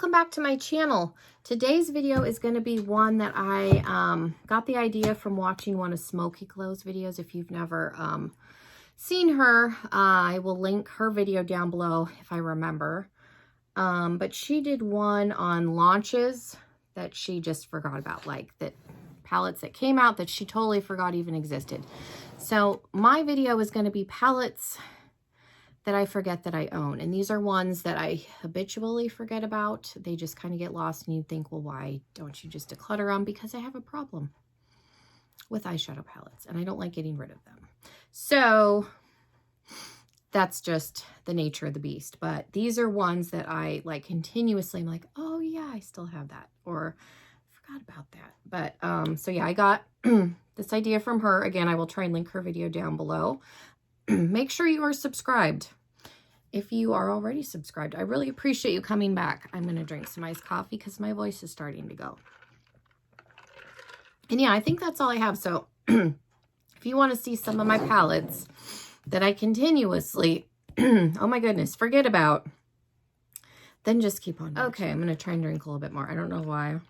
welcome back to my channel. Today's video is going to be one that I got the idea from watching one of Smokey Glows videos. If you've never seen her, I will link her video down below if I remember. But she did one on launches that she just forgot about, like that palettes that came out that she totally forgot even existed. So my video is going to be palettes that I forget that I own. And these are ones that I habitually forget about. They just kind of get lost and you think, well, why don't you just declutter them? Because I have a problem with eyeshadow palettes and I don't like getting rid of them. So that's just the nature of the beast. But these are ones that I like continuously. I'm like, oh yeah, I still have that, or I forgot about that. But so yeah, I got this idea from her. Again, I will try and link her video down below. Make sure you are subscribed if you are already subscribed. I really appreciate you coming back. I'm going to drink some iced coffee because my voice is starting to go. And yeah, I think that's all I have. So if you want to see some of my palettes that I continuously, oh my goodness, forget about, then just keep on watching. Okay, I'm going to try and drink a little bit more. I don't know why.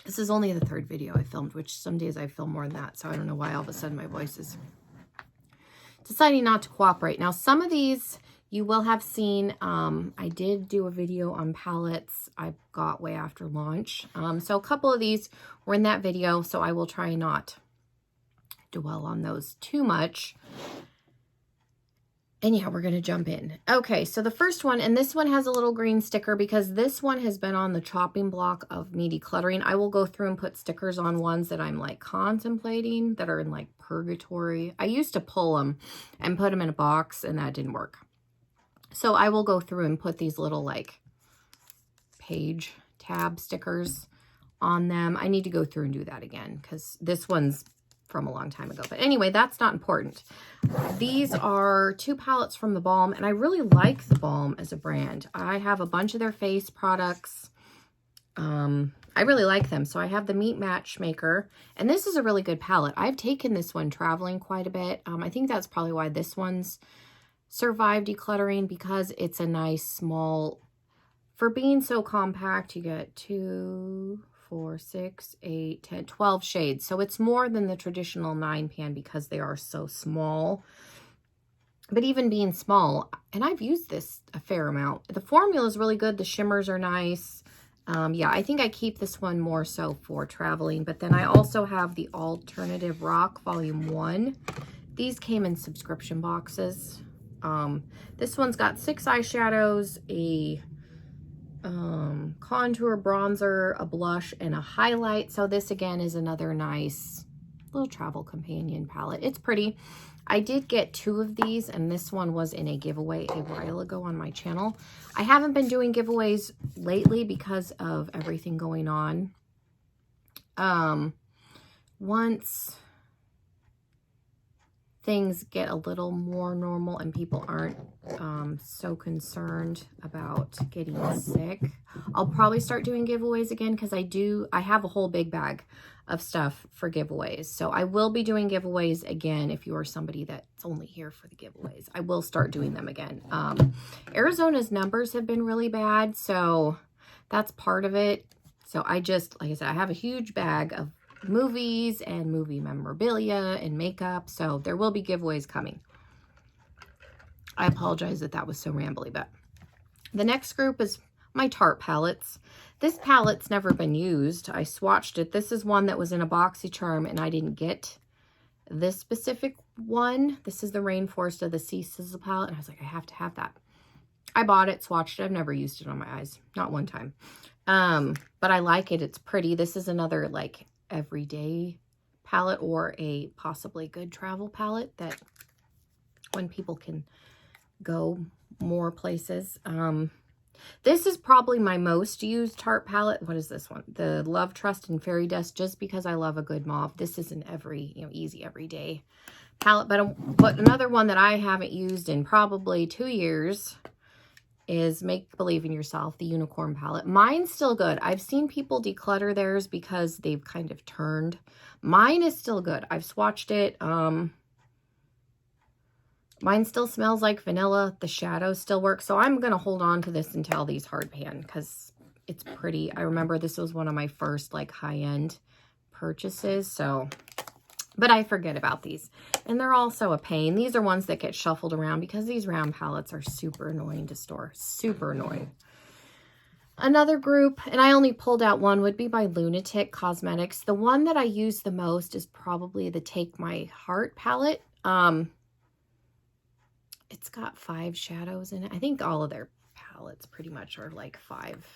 This is only the third video I filmed, which some days I film more than that. So I don't know why all of a sudden my voice is deciding not to cooperate. Now, some of these you will have seen. I did do a video on palettes I got way after launch. So a couple of these were in that video. So I will try not dwell on those too much. And yeah, we're going to jump in. Okay, so the first one, and this one has a little green sticker because this one has been on the chopping block of me decluttering. I will go through and put stickers on ones that I'm like contemplating that are in like purgatory. I used to pull them and put them in a box and that didn't work. So I will go through and put these little like page tab stickers on them. I need to go through and do that again because this one's from a long time ago. But anyway, that's not important. These are two palettes from the Balm, and I really like the Balm as a brand. I have a bunch of their face products. I really like them. So I have the Meat Matchmaker, and this is a really good palette. I've taken this one traveling quite a bit. I think that's probably why this one's survived decluttering, because it's a nice small, for being so compact, you get 2, 4, 6, 8, 10, 12 shades. So it's more than the traditional 9 pan because they are so small. But even being small, and I've used this a fair amount. The formula is really good. The shimmers are nice. Yeah, I think I keep this one more so for traveling. But then I also have the Alternative Rock Volume 1. These came in subscription boxes. This one's got 6 eyeshadows, a contour, bronzer, a blush, and a highlight. So this again is another nice little travel companion palette. It's pretty. I did get 2 of these, and this one was in a giveaway a while ago on my channel. I haven't been doing giveaways lately because of everything going on. Once things get a little more normal and people aren't so concerned about getting sick, I'll probably start doing giveaways again, because I have a whole big bag of stuff for giveaways. So I will be doing giveaways again. If you are somebody that's only here for the giveaways, I will start doing them again. Arizona's numbers have been really bad, so that's part of it. So I just, like I said, I have a huge bag of movies and movie memorabilia and makeup, so there will be giveaways coming. I apologize that was so rambly. But the next group is my Tarte palettes. This palette's never been used. I swatched it. This is one that was in a BoxyCharm, and I didn't get this specific one. This is the Rainforest of the Sea Sizzle palette, and I was like, I have to have that. I bought it, swatched it. I've never used it on my eyes, not one time. But I like it. It's pretty. This is another like everyday palette, or a possibly good travel palette that when people can go more places. This is probably my most used Tarte palette. What is this one? The Love, Trust, and Fairy Dust, just because I love a good mauve. This is an easy everyday palette. But another one that I haven't used in probably 2 years is Make Believe in Yourself, the Unicorn palette. Mine's still good. I've seen people declutter theirs because they've kind of turned. Mine is still good. I've swatched it. Mine still smells like vanilla. The shadows still work. So I'm going to hold on to this until these hard pan because it's pretty. I remember this was one of my first like high-end purchases. So, but I forget about these. And they're also a pain. These are ones that get shuffled around because these round palettes are super annoying to store. Super annoying. Another group, and I only pulled out one, would be by Lunatic Cosmetics. The one that I use the most is probably the Take My Heart palette. It's got 5 shadows in it. I think all of their palettes pretty much are like 5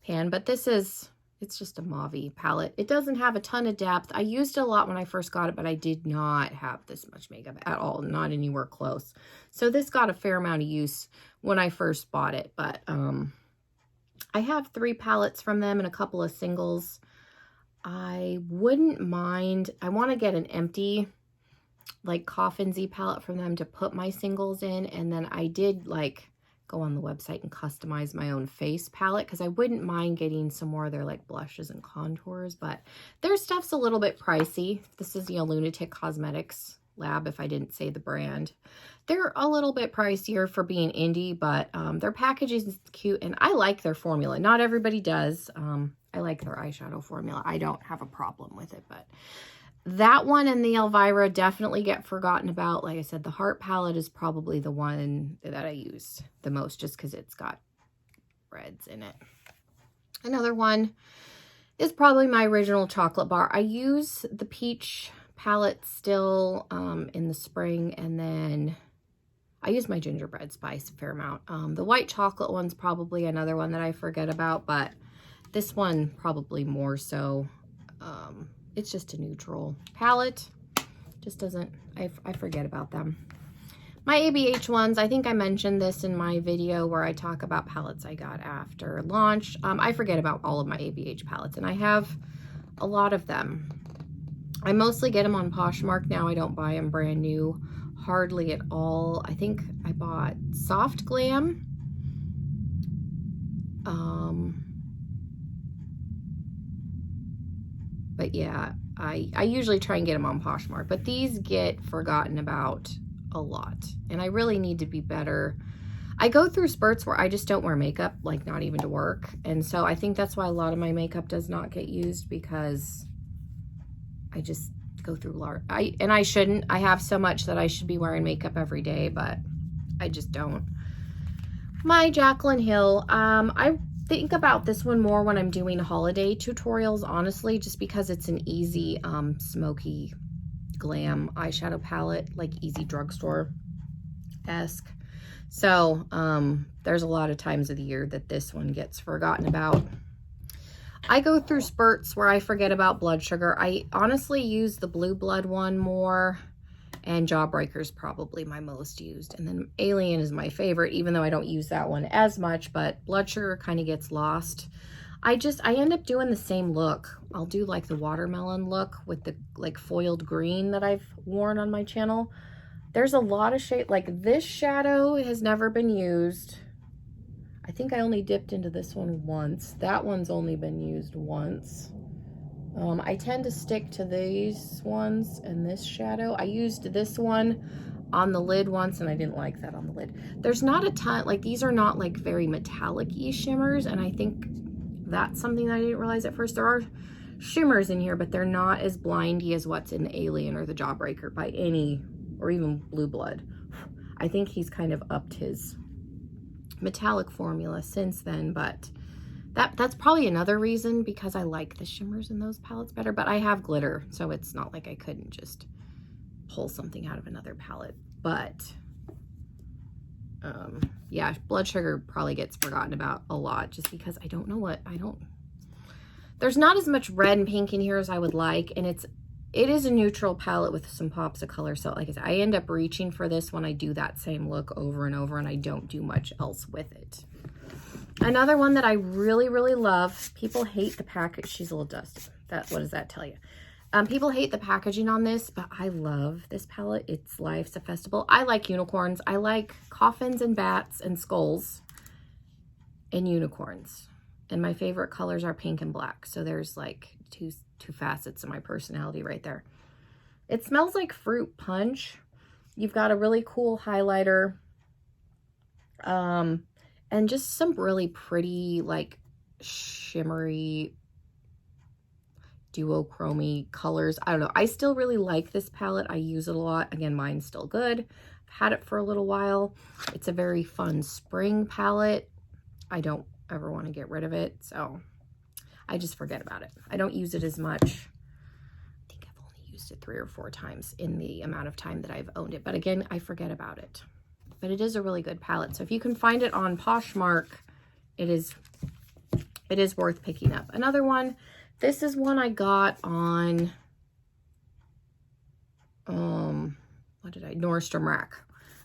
pan, but this is, it's just a mauve palette. It doesn't have a ton of depth. I used it a lot when I first got it, but I did not have this much makeup at all, not anywhere close. So this got a fair amount of use when I first bought it, but I have 3 palettes from them and a couple of singles. I wouldn't mind, I want to get an empty like Coffin Z palette from them to put my singles in, and then I did like go on the website and customize my own face palette because I wouldn't mind getting some more of their like blushes and contours, but their stuff's a little bit pricey. This is, you know, Lunatic Cosmetics Lab, if I didn't say the brand. They're a little bit pricier for being indie, but their packaging is cute and I like their formula. Not everybody does. I like their eyeshadow formula. I don't have a problem with it, but that one and the Elvira definitely get forgotten about. Like I said, the Heart palette is probably the one that I use the most just because it's got reds in it. Another one is probably my original chocolate bar. I use the Peach palette still in the spring, and then I use my Gingerbread Spice a fair amount. The white chocolate one's probably another one that I forget about, but this one probably more so. It's just a neutral palette. Just doesn't, I forget about them. My ABH ones, I think I mentioned this in my video where I talk about palettes I got after launch. I forget about all of my ABH palettes, and I have a lot of them. I mostly get them on Poshmark now. I don't buy them brand new, hardly at all. I think I bought Soft Glam. But yeah, I usually try and get them on Poshmark, but these get forgotten about a lot, and I really need to be better. I go through spurts where I just don't wear makeup, like not even to work, and so I think that's why a lot of my makeup does not get used, because I just go through large. And I shouldn't. I have so much that I should be wearing makeup every day, but I just don't. My Jaclyn Hill, I think about this one more when I'm doing holiday tutorials, honestly, just because it's an easy smoky glam eyeshadow palette, like easy drugstore-esque. So there's a lot of times of the year that this one gets forgotten about. I go through spurts where I forget about blood sugar. I honestly use the Blue Blood one more, and Jawbreaker is probably my most used. And then Alien is my favorite, even though I don't use that one as much, but blood sugar kind of gets lost. I end up doing the same look. I'll do like the watermelon look with the like foiled green that I've worn on my channel. There's a lot of shade, like this shadow has never been used. I think I only dipped into this one once. That one's only been used once. I tend to stick to these ones and this shadow. I used this one on the lid once and I didn't like that on the lid. There's not a ton, like these are not like very metallic-y shimmers, and I think that's something that I didn't realize at first. There are shimmers in here, but they're not as blindy as what's in the Alien or the Jawbreaker by any, or even Blue Blood. I think he's kind of upped his metallic formula since then, but that's probably another reason, because I like the shimmers in those palettes better. But I have glitter, so it's not like I couldn't just pull something out of another palette. But yeah, blood sugar probably gets forgotten about a lot just because I don't know what, there's not as much red and pink in here as I would like, and it is a neutral palette with some pops of color. So like I said, I end up reaching for this when I do that same look over and over, and I don't do much else with it. Another one that I really, really love, people hate the package. She's a little dusty. What does that tell you? People hate the packaging on this, but I love this palette. It's Life's a Festival. I like unicorns. I like coffins and bats and skulls and unicorns. And my favorite colors are pink and black. So there's like two facets of my personality right there. It smells like fruit punch. you've got a really cool highlighter, and just some really pretty, like, shimmery, duochrome colors. I don't know. I still really like this palette. I use it a lot. Again, mine's still good. I've had it for a little while. It's a very fun spring palette. I don't ever want to get rid of it, so I just forget about it. I don't use it as much. I think I've only used it 3 or 4 times in the amount of time that I've owned it. But again, I forget about it. But it is a really good palette. So if you can find it on Poshmark, it is worth picking up. Another one, this is one I got on, Nordstrom Rack.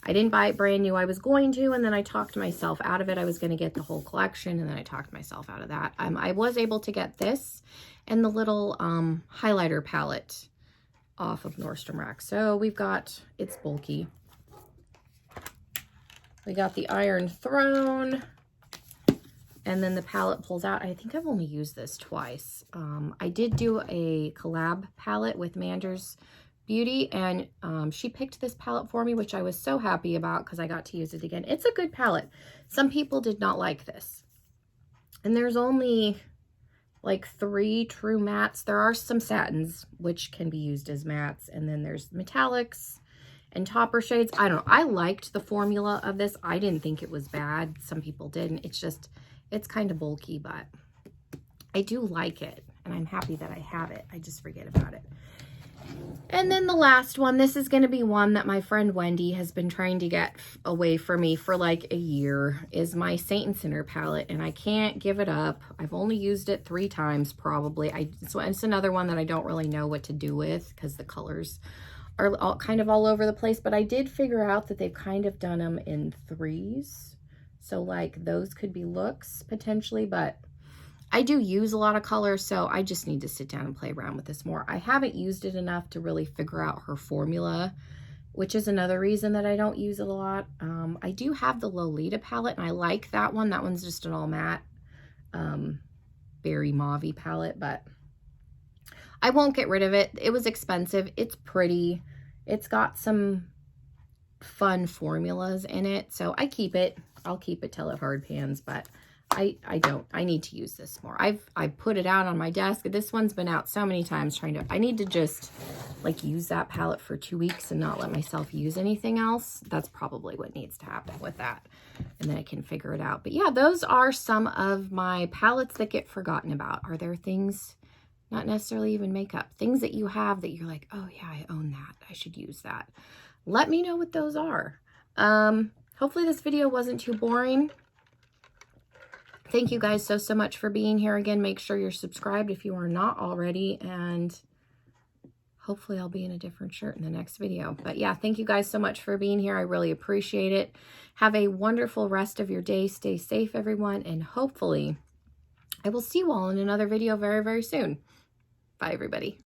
I didn't buy it brand new. I was going to, and then I talked myself out of it. I was going to get the whole collection, and then I talked myself out of that. I was able to get this and the little highlighter palette off of Nordstrom Rack. So we've got, it's bulky. We got the Iron Throne, and then the palette pulls out. I think I've only used this twice. I did do a collab palette with Mander's Beauty, and she picked this palette for me, which I was so happy about because I got to use it again. It's a good palette. Some people did not like this. And there's only like 3 true mattes. There are some satins, which can be used as mattes, and then there's metallics and topper shades. I don't know. I liked the formula of this. I didn't think it was bad. Some people didn't. It's just, it's kind of bulky, but I do like it, and I'm happy that I have it. I just forget about it. And then the last one, this is going to be one that my friend Wendy has been trying to get away from me for like a year, is my Saint and Sinner palette, and I can't give it up. I've only used it 3 times probably. It's another one that I don't really know what to do with because the colors are kind of all over the place, but I did figure out that they've kind of done them in 3s. So like those could be looks potentially, but I do use a lot of color, so I just need to sit down and play around with this more. I haven't used it enough to really figure out her formula, which is another reason that I don't use it a lot. I do have the Lolita palette, and I like that one. That one's just an all matte, berry mauve palette, but I won't get rid of it. It was expensive. It's pretty. It's got some fun formulas in it, so I keep it. I'll keep it till it hard pans, but I need to use this more. I put it out on my desk. This one's been out so many times I need to just like use that palette for 2 weeks and not let myself use anything else. That's probably what needs to happen with that. And then I can figure it out. But yeah, those are some of my palettes that get forgotten about. Are there things, not necessarily even makeup, things that you have that you're like, oh yeah, I own that. I should use that. Let me know what those are. Hopefully this video wasn't too boring. Thank you guys so much for being here. Again, make sure you're subscribed if you are not already, and hopefully I'll be in a different shirt in the next video. But yeah, thank you guys so much for being here. I really appreciate it. Have a wonderful rest of your day. Stay safe, everyone, and hopefully I will see you all in another video very, very soon. Bye, everybody.